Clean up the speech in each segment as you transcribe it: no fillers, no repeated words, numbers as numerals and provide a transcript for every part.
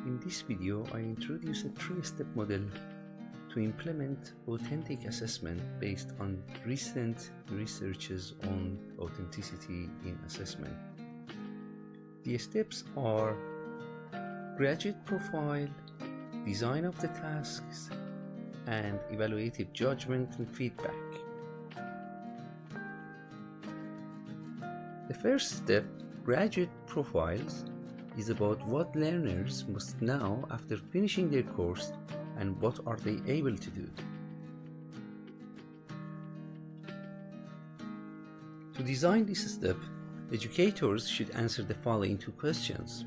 In this video, I introduce a three-step model to implement authentic assessment based on recent researches on authenticity in assessment. The steps are graduate profile, design of the tasks, and evaluative judgment and feedback. The first step, graduate profiles, is about what learners must know after finishing their course and what are they able to do. To design this step, educators should answer the following two questions.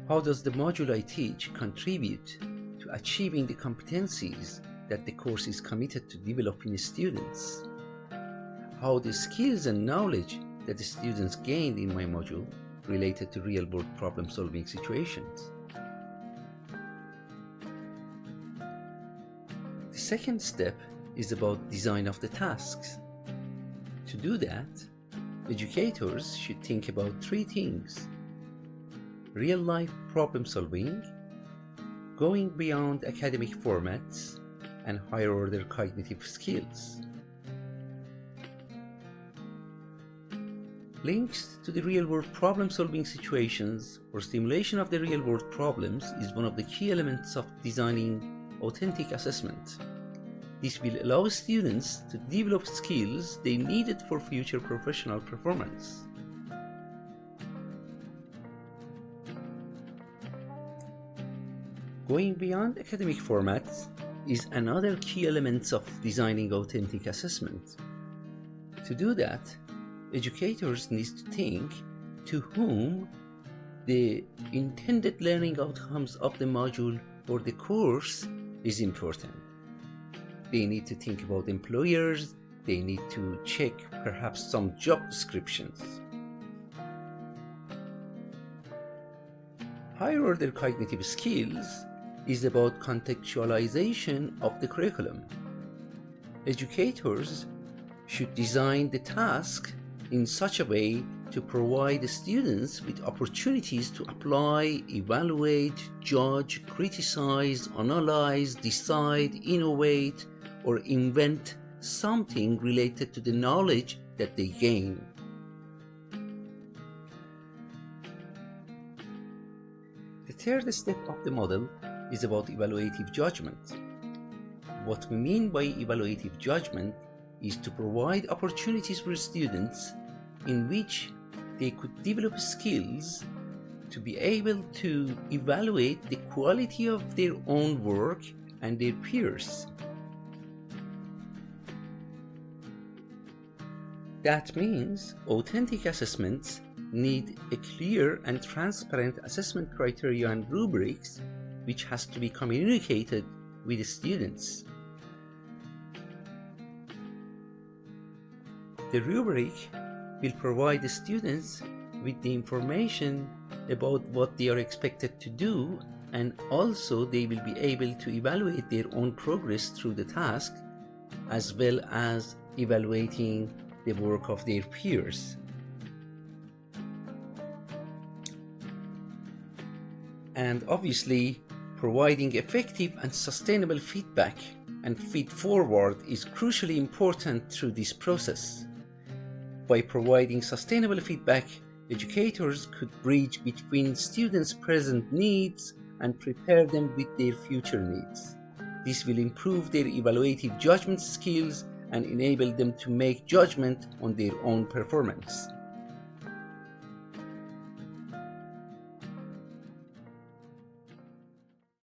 How does the module I teach contribute to achieving the competencies that the course is committed to developing in students? How the skills and knowledge that the students gained in my module related to real-world problem-solving situations. The second step is about design of the tasks. To do that, educators should think about three things: real-life problem-solving, going beyond academic formats, and higher-order cognitive skills. Links to the real-world problem-solving situations or stimulation of the real-world problems is one of the key elements of designing authentic assessment. This will allow students to develop skills they needed for future professional performance. Going beyond academic formats is another key element of designing authentic assessment. To do that, educators need to think to whom the intended learning outcomes of the module or the course is important. They need to think about employers, they need to check perhaps some job descriptions. Higher order cognitive skills is about contextualization of the curriculum. Educators should design the task in such a way to provide the students with opportunities to apply, evaluate, judge, criticize, analyze, decide, innovate, or invent something related to the knowledge that they gain. The third step of the model is about evaluative judgment. What we mean by evaluative judgment is to provide opportunities for students in which they could develop skills to be able to evaluate the quality of their own work and their peers. That means authentic assessments need a clear and transparent assessment criteria and rubrics which has to be communicated with the students. The rubric will provide the students with the information about what they are expected to do, and also they will be able to evaluate their own progress through the task, as well as evaluating the work of their peers. And obviously, providing effective and sustainable feedback and feed forward is crucially important through this process. By providing sustainable feedback, educators could bridge between students' present needs and prepare them with their future needs. This will improve their evaluative judgment skills and enable them to make judgment on their own performance.